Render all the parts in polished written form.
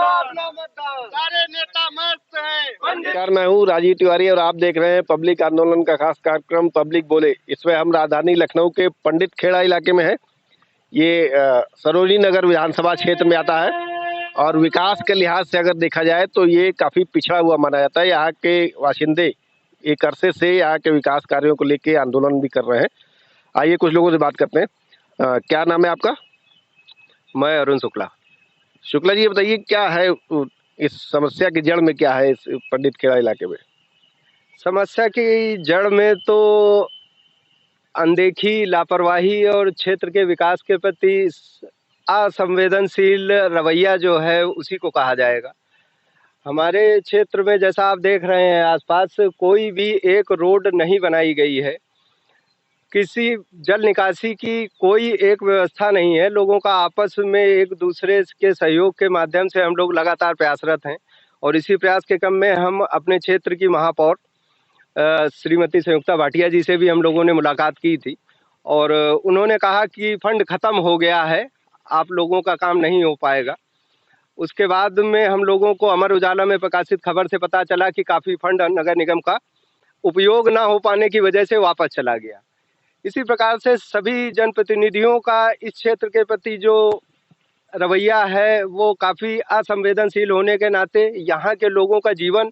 सारे नेता मस्त हैं। नमस्कार, मैं हूँ राजीव तिवारी और आप देख रहे हैं पब्लिक आंदोलन का खास कार्यक्रम पब्लिक बोले। इसमें हम राजधानी लखनऊ के पंडित खेड़ा इलाके में है। ये सरोजनी नगर विधानसभा क्षेत्र में आता है और विकास के लिहाज से अगर देखा जाए तो ये काफी पिछड़ा हुआ माना जाता है। यहाँ के बाशिंदे एक अरसे से यहाँ के विकास कार्यों को लेके आंदोलन भी कर रहे हैं। आइए कुछ लोगों से बात करते हैं। क्या नाम है आपका? मैं अरुण शुक्ला। शुक्ला जी, बताइए क्या है इस समस्या की जड़ में, क्या है इस पंडित खेड़ा इलाके में? समस्या की जड़ में तो अनदेखी, लापरवाही और क्षेत्र के विकास के प्रति असंवेदनशील रवैया जो है उसी को कहा जाएगा। हमारे क्षेत्र में जैसा आप देख रहे हैं आसपास कोई भी एक रोड नहीं बनाई गई है, किसी जल निकासी की कोई एक व्यवस्था नहीं है। लोगों का आपस में एक दूसरे के सहयोग के माध्यम से हम लोग लगातार प्रयासरत हैं और इसी प्रयास के क्रम में हम अपने क्षेत्र की महापौर श्रीमती संयुक्ता भाटिया जी से भी हम लोगों ने मुलाकात की थी और उन्होंने कहा कि फंड खत्म हो गया है, आप लोगों का काम नहीं हो पाएगा। उसके बाद में हम लोगों को अमर उजाला में प्रकाशित खबर से पता चला कि काफ़ी फंड नगर निगम का उपयोग ना हो पाने की वजह से वापस चला गया। इसी प्रकार से सभी जनप्रतिनिधियों का इस क्षेत्र के प्रति जो रवैया है वो काफ़ी असंवेदनशील होने के नाते यहाँ के लोगों का जीवन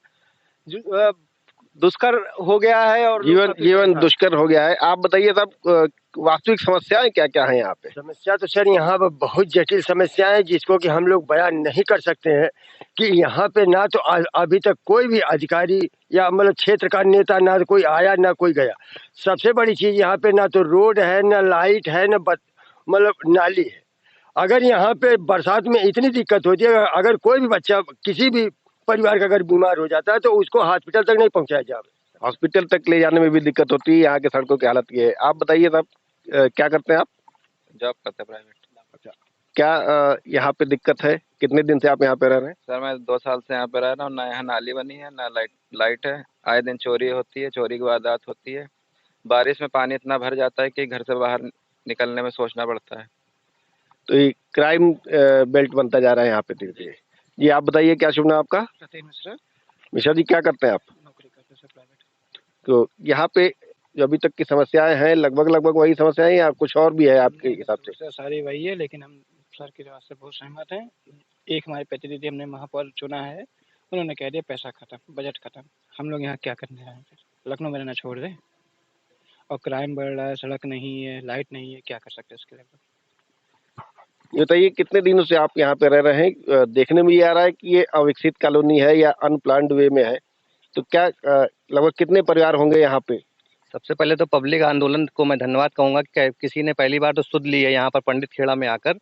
दुष्कर हो गया है और जीवन दुष्कर हो गया है। आप बताइए साहब, वास्तविक समस्याएं क्या क्या है यहाँ पे? समस्या तो सर यहाँ पर बहुत जटिल समस्या है जिसको कि हम लोग बयान नहीं कर सकते हैं कि यहाँ पे ना तो अभी तक कोई भी अधिकारी या मतलब क्षेत्र का नेता ना तो कोई आया ना कोई गया। सबसे बड़ी चीज यहाँ पे ना तो रोड है, ना लाइट है, ना मतलब नाली है। अगर यहाँ पे बरसात में इतनी दिक्कत होती है, अगर कोई भी बच्चा किसी भी परिवार का अगर बीमार हो जाता है तो उसको हॉस्पिटल तक नहीं पहुँचाया जाए। हॉस्पिटल तक ले जाने में भी दिक्कत होती है। यहाँ के सड़कों की हालत ये है। आप बताइए साहब, क्या करते हैं आप? जॉब करते हैं प्राइवेट। अच्छा, क्या यहाँ पे दिक्कत है? कितने दिन से आप यहाँ पे रह रहे हैं? सर मैं 2 साल से यहाँ पे रह रहा हूँ। ना यहाँ नाली बनी है, ना लाइट है। आए दिन चोरी होती है, चोरी की वारदात होती है। बारिश में पानी इतना भर जाता है कि घर से बाहर निकलने में सोचना पड़ता है। तो ये क्राइम बेल्ट बनता जा रहा है यहाँ पे धीरे धीरे। जी आप बताइए, क्या शुभ नाम आपका? मिश्रा। मिश्रा जी, क्या करते हैं आप? नौकरी करते हैं प्राइवेट। तो यहाँ पे जो अभी तक की समस्याएं हैं लगभग वही समस्याएं या कुछ और भी है आपके हिसाब से? सारी वही है, लेकिन हम सर की बात से बहुत सहमत हैं। एक हमारे प्रतिनिधि हमने महापौर चुना है, उन्होंने कह दिया पैसा खत्म, बजट खत्म। हम लोग यहाँ क्या करने आए हैं? लखनऊ में रहना छोड़ दें? और क्राइम बढ़ रहा है, सड़क नहीं है, लाइट नहीं है, क्या कर सकते हैं इसके लिए? ये बताइए, कितने दिनों से आप यहाँ पे रह रहे हैं? देखने में ये आ रहा है कि ये अविकसित कॉलोनी है या अनप्लान्ड वे में है, तो क्या लगभग कितने परिवार होंगे यहाँ पे? सबसे पहले तो पब्लिक आंदोलन को मैं धन्यवाद कहूँगा कि किसी ने पहली बार तो सुध ली है यहाँ पर पंडित खेड़ा में आकर।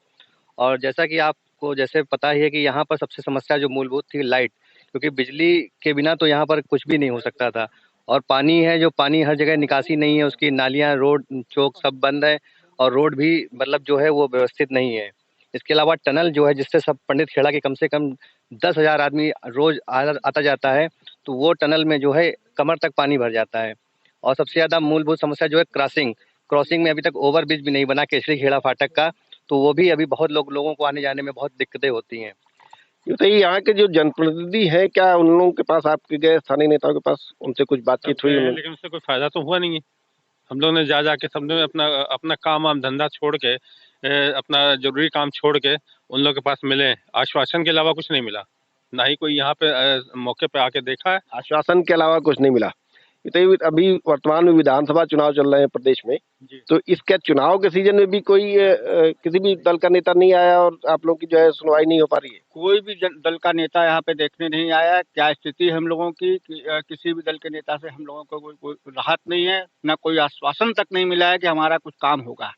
और जैसा कि आपको जैसे पता ही है कि यहाँ पर सबसे समस्या जो मूलभूत थी लाइट, क्योंकि बिजली के बिना तो यहाँ पर कुछ भी नहीं हो सकता था। और पानी है, जो पानी हर जगह निकासी नहीं है, उसकी नालियाँ, रोड, चौक सब बंद है और रोड भी मतलब जो है वो व्यवस्थित नहीं है। इसके अलावा टनल जो है जिससे सब पंडित खेड़ा के कम से कम 10,000 आदमी रोज आता जाता है, तो वो टनल में जो है कमर तक पानी भर जाता है। और सबसे ज़्यादा मूलभूत समस्या जो है क्रॉसिंग में अभी तक ओवर ब्रिज भी नहीं बना केसरी खेड़ा फाटक का, तो वो भी अभी बहुत लोगों को आने जाने में बहुत दिक्कतें होती हैं। तो यहाँ के जो जनप्रतिनिधि हैं, क्या उन लोगों के पास आपके गए, स्थानीय नेताओं के पास, उनसे कुछ बातचीत हुई? लेकिन उससे कोई फायदा तो हुआ नहीं है। हम लोग ने जा के सब लोग अपना काम वाम धंधा छोड़ के अपना जरूरी काम छोड़ के उन लोगों के पास मिले। आश्वासन के अलावा कुछ नहीं मिला, ना ही कोई यहाँ पे मौके पे आके देखा है। आश्वासन के अलावा कुछ नहीं मिला। तो अभी वर्तमान में विधानसभा चुनाव चल रहे हैं प्रदेश में, तो इसके चुनाव के सीजन में भी कोई किसी भी दल का नेता नहीं आया और आप लोग की जो है सुनवाई नहीं हो पा रही है? कोई भी दल का नेता यहाँ पे देखने नहीं आया। क्या स्थिति है हम लोगों की किसी भी दल के नेता से हम लोगों को कोई राहत नहीं है, ना कोई आश्वासन तक नहीं मिला है कि हमारा कुछ काम होगा।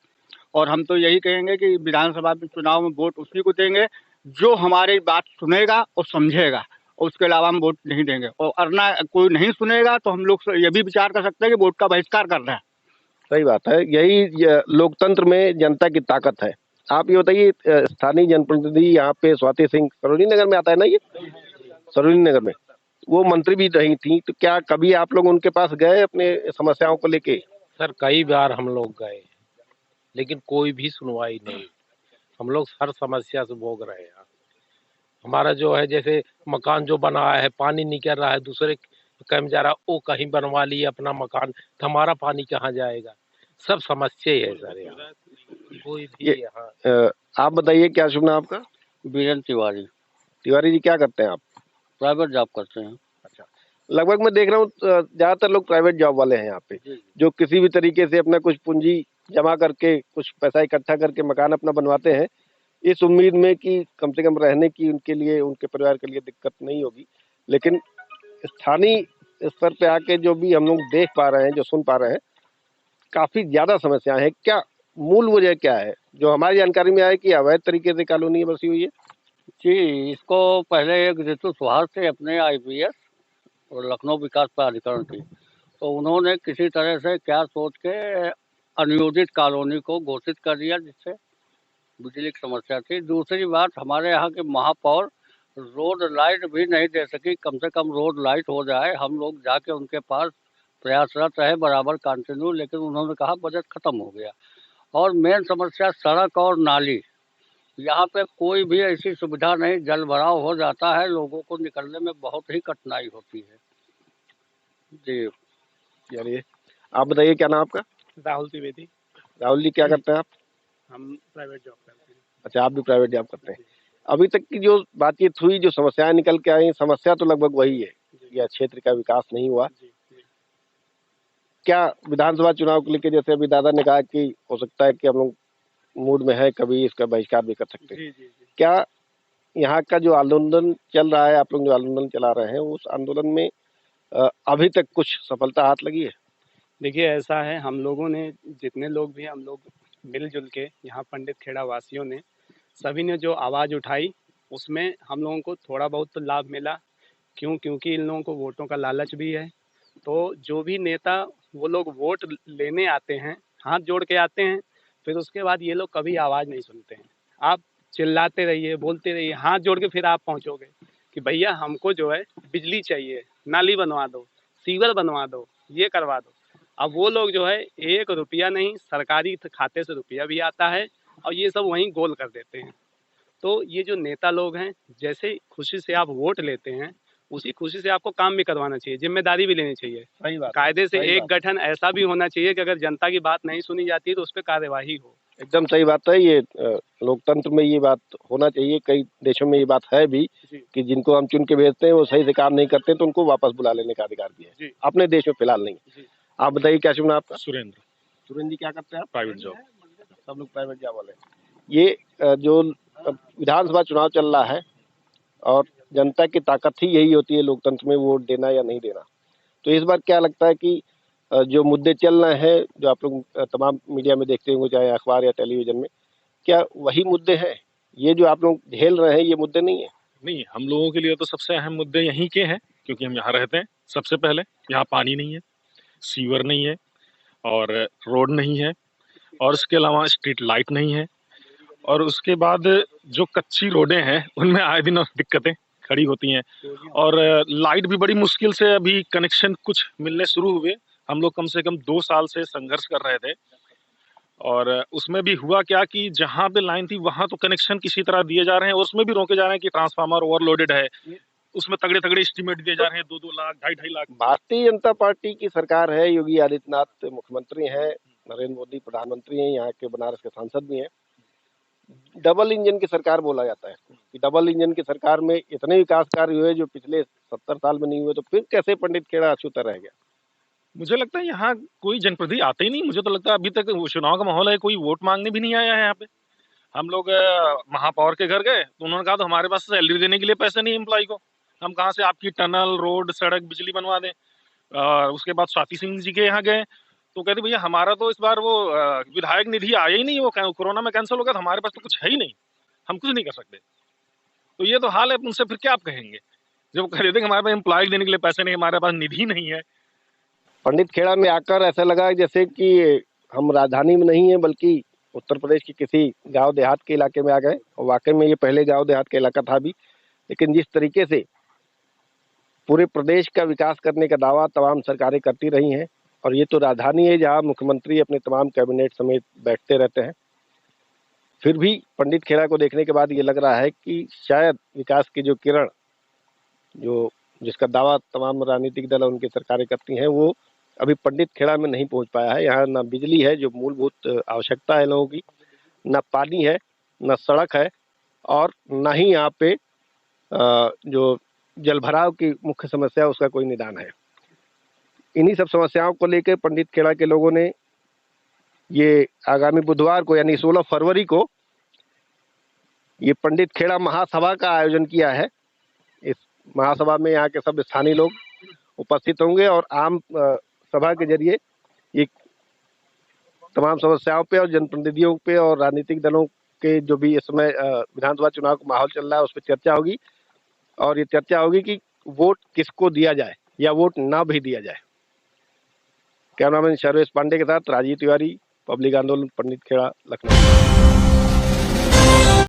और हम तो यही कहेंगे कि विधानसभा में चुनाव में वोट उसी को देंगे जो हमारी बात सुनेगा और समझेगा, और उसके अलावा हम वोट नहीं देंगे। और अरना कोई नहीं सुनेगा तो हम लोग ये भी विचार कर सकते हैं कि वोट का बहिष्कार कर रहे हैं। सही बात है, यही लोकतंत्र में जनता की ताकत है। आप ये बताइए, स्थानीय जनप्रतिनिधि यहाँ पे स्वाति सिंह सरोजनी नगर में आता है ना, ये सरोजनी नगर में वो मंत्री भी रही थी, तो क्या कभी आप लोग उनके पास गए अपने समस्याओं को लेके? सर कई बार हम लोग गए, लेकिन कोई भी सुनवाई नहीं। हम लोग हर समस्या से भोग रहे हैं। हमारा जो है जैसे मकान जो बना है पानी निकल रहा है दूसरे कहीं जा रहा है, वो कहीं बनवा लिए अपना मकान, तो हमारा पानी कहाँ जाएगा? सब समस्या ही है सर यहाँ। कोई भी ये यहाँ आप बताइए क्या शुभ नाम आपका? बीरेन तिवारी, तिवारी जी क्या करते हैं आप? प्राइवेट जॉब करते हैं। अच्छा, लगभग मैं देख रहा हूँ ज्यादातर लोग प्राइवेट जॉब वाले हैं यहाँ पे, जी। जो किसी भी तरीके से अपना कुछ पूंजी जमा करके कुछ पैसा इकट्ठा करके मकान अपना बनवाते हैं, इस उम्मीद में कि कम से कम रहने की उनके लिए, उनके परिवार के लिए दिक्कत नहीं होगी। लेकिन स्थानीय स्तर पे आके जो भी हम लोग देख पा रहे हैं, जो सुन पा रहे हैं, काफी ज्यादा समस्याएं हैं। क्या मूल वजह क्या है? जो हमारी जानकारी में आया कि अवैध तरीके से कॉलोनी बसी हुई है। जी, इसको पहले एक ऋतु सुहास थे अपने आईपीएस और लखनऊ विकास प्राधिकरण की, तो उन्होंने किसी तरह से क्या सोच के अनियोजित कॉलोनी को घोषित कर दिया, जिससे बिजली की समस्या थी। दूसरी बात, हमारे यहाँ के महापौर रोड लाइट भी नहीं दे सकी, कम से कम रोड लाइट हो जाए। हम लोग जाके उनके पास प्रयासरत रहे बराबर कंटिन्यू, लेकिन उन्होंने कहा बजट खत्म हो गया। और मेन समस्या सड़क और नाली, यहाँ पे कोई भी ऐसी सुविधा नहीं, जल भराव हो जाता है, लोगों को निकलने में बहुत ही कठिनाई होती है। जी, यानी आप बताइए क्या नाम आपका? राहुल त्रिवेदी। राहुल जी क्या करते हैं आप? हम प्राइवेट जॉब करते हैं। अच्छा, आप भी प्राइवेट जॉब करते हैं। अभी तक की जो बातचीत हुई, जो समस्याएं निकल के आई, समस्या तो लगभग वही है, यह क्षेत्र का विकास नहीं हुआ। क्या विधानसभा चुनाव को लेकर, जैसे अभी दादा ने कहा कि हो सकता है कि हम लोग मूड में है, कभी इसका बहिष्कार भी कर सकते हैं, क्या यहाँ का जो आंदोलन चल रहा है, आप लोग जो आंदोलन चला रहे हैं, उस आंदोलन में अभी तक कुछ सफलता हाथ लगी है? देखिए, ऐसा है, हम लोगों ने जितने लोग भी हम लोग मिलजुल के यहाँ पंडित खेड़ा वासियों ने सभी ने जो आवाज़ उठाई, उसमें हम लोगों को थोड़ा बहुत तो लाभ मिला। क्योंकि इन लोगों को वोटों का लालच भी है। तो जो भी नेता वो लोग वोट लेने आते हैं, हाथ जोड़ के आते हैं, फिर उसके बाद ये लोग कभी आवाज़ नहीं सुनते हैं। आप चिल्लाते रहिए, बोलते रहिए, हाथ जोड़ के फिर आप पहुँचोगे कि भैया हमको जो है बिजली चाहिए, नाली बनवा दो, सीवर बनवा दो, ये करवा दो। अब वो लोग जो है 1 रुपया नहीं, सरकारी खाते से रुपया भी आता है और ये सब वहीं गोल कर देते हैं। तो ये जो नेता लोग हैं, जैसे खुशी से आप वोट लेते हैं, उसी खुशी से आपको काम भी करवाना चाहिए, जिम्मेदारी भी लेनी चाहिए। सही बात, कायदे से सही एक बात। गठन ऐसा भी होना चाहिए कि अगर जनता की बात नहीं सुनी जाती है तो उस पर कार्यवाही हो। एकदम सही बात है। ये लोकतंत्र में ये बात होना चाहिए। कई देशों में ये बात है भी कि जिनको हम चुन के भेजते हैं वो सही से काम नहीं करते तो उनको वापस बुला लेने का अधिकार भी है। अपने देश में फिलहाल नहीं। आप बताइए क्या शुभ नाम आपका? सुरेंद्र, सुरेंद्र जी क्या करते हैं आप? Private job. सब लोग प्राइवेट जॉब वाले हैं। ये जो विधानसभा चुनाव चल रहा है और जनता की ताकत ही यही होती है लोकतंत्र में, वोट देना या नहीं देना। तो इस बार क्या लगता है कि जो मुद्दे चल रहे हैं, जो आप लोग तमाम मीडिया में देखते होंगे, चाहे अखबार या टेलीविजन में, क्या वही मुद्दे हैं? ये जो आप लोग झेल रहे हैं ये मुद्दे नहीं है? नहीं, हम लोगों के लिए तो सबसे अहम मुद्दे यहीं के हैं, क्योंकि हम यहाँ रहते हैं। सबसे पहले यहाँ पानी नहीं है, सीवर नहीं है और रोड नहीं है, और उसके अलावा स्ट्रीट लाइट नहीं है, और उसके बाद जो कच्ची रोडें हैं उनमें आए दिन दिक्कतें खड़ी होती हैं, और लाइट भी बड़ी मुश्किल से अभी कनेक्शन कुछ मिलने शुरू हुए। हम लोग कम से कम 2 साल से संघर्ष कर रहे थे, और उसमें भी हुआ क्या कि जहाँ पे लाइन थी वहां तो कनेक्शन किसी तरह दिए जा रहे हैं, और उसमें भी रोके जा रहे हैं कि ट्रांसफार्मर ओवरलोडेड है, उसमें तगड़े तगड़े एस्टीमेट दिए जा रहे हैं, 2-2 लाख, 2.5 लाख। भारतीय जनता पार्टी की सरकार है, योगी आदित्यनाथ मुख्यमंत्री हैं, नरेंद्र मोदी प्रधानमंत्री हैं, यहाँ के बनारस के सांसद भी हैं। डबल इंजन की सरकार बोला जाता है कि डबल इंजन की सरकार में इतने विकास कार्य हुए जो पिछले 70 साल में नहीं हुए, तो फिर कैसे पंडित खेड़ा अछूता रह गया? मुझे लगता है यहाँ कोई जनप्रतिनिधि आते ही नहीं। मुझे तो लगता है अभी तक वो चुनाव का माहौल है, कोई वोट मांगने भी नहीं आया है यहाँ पे। हम लोग महापौर के घर गए तो उन्होंने कहा तो हमारे पास सैलरी देने के लिए पैसे नहीं एम्प्लॉय को, हम कहाँ से आपकी टनल, रोड, सड़क, बिजली बनवा दें। उसके बाद स्वाति सिंह जी के यहाँ गए तो कहते भैया हमारा तो इस बार वो विधायक निधि आया ही नहीं, वो कोरोना में कैंसिल हो गया, तो हमारे पास तो कुछ है ही नहीं, हम कुछ नहीं कर सकते। तो ये तो हाल है, उनसे फिर क्या आप कहेंगे जब वो कह देते हमारे पास एम्प्लॉय देने के लिए पैसे नहीं, हमारे पास निधि नहीं है। पंडित खेड़ा में आकर ऐसा लगा जैसे कि हम राजधानी में नहीं है बल्कि उत्तर प्रदेश के किसी गांव देहात के इलाके में आ गए। और वाकई में ये पहले गांव देहात का इलाका था भी, लेकिन जिस तरीके से पूरे प्रदेश का विकास करने का दावा तमाम सरकारें करती रही हैं, और ये तो राजधानी है जहां मुख्यमंत्री अपने तमाम कैबिनेट समेत बैठते रहते हैं, फिर भी पंडित खेड़ा को देखने के बाद ये लग रहा है कि शायद विकास की जो किरण जो जिसका दावा तमाम राजनीतिक दल और उनकी सरकारें करती हैं, वो अभी पंडित खेड़ा में नहीं पहुंच पाया है। यहाँ ना बिजली है जो मूलभूत आवश्यकता है लोगों की, ना पानी है, ना सड़क है, और ना ही यहाँ पे जो जलभराव की मुख्य समस्या है उसका कोई निदान है। इन्हीं सब समस्याओं को लेकर पंडित खेड़ा के लोगों ने ये आगामी बुधवार को यानी 16 फरवरी को ये पंडित खेड़ा महासभा का आयोजन किया है। इस महासभा में यहाँ के सब स्थानीय लोग उपस्थित होंगे और आम सभा के जरिए ये तमाम समस्याओं पे और जनप्रतिनिधियों पे और राजनीतिक दलों के जो भी इस समय विधानसभा चुनाव का माहौल चल रहा है उस पर चर्चा होगी, और ये चर्चा होगी कि वोट किसको दिया जाए या वोट ना भी दिया जाए। कैमरामैन सर्वेश पांडे के साथ राजीव तिवारी, पब्लिक आंदोलन, पंडित खेड़ा, लखनऊ।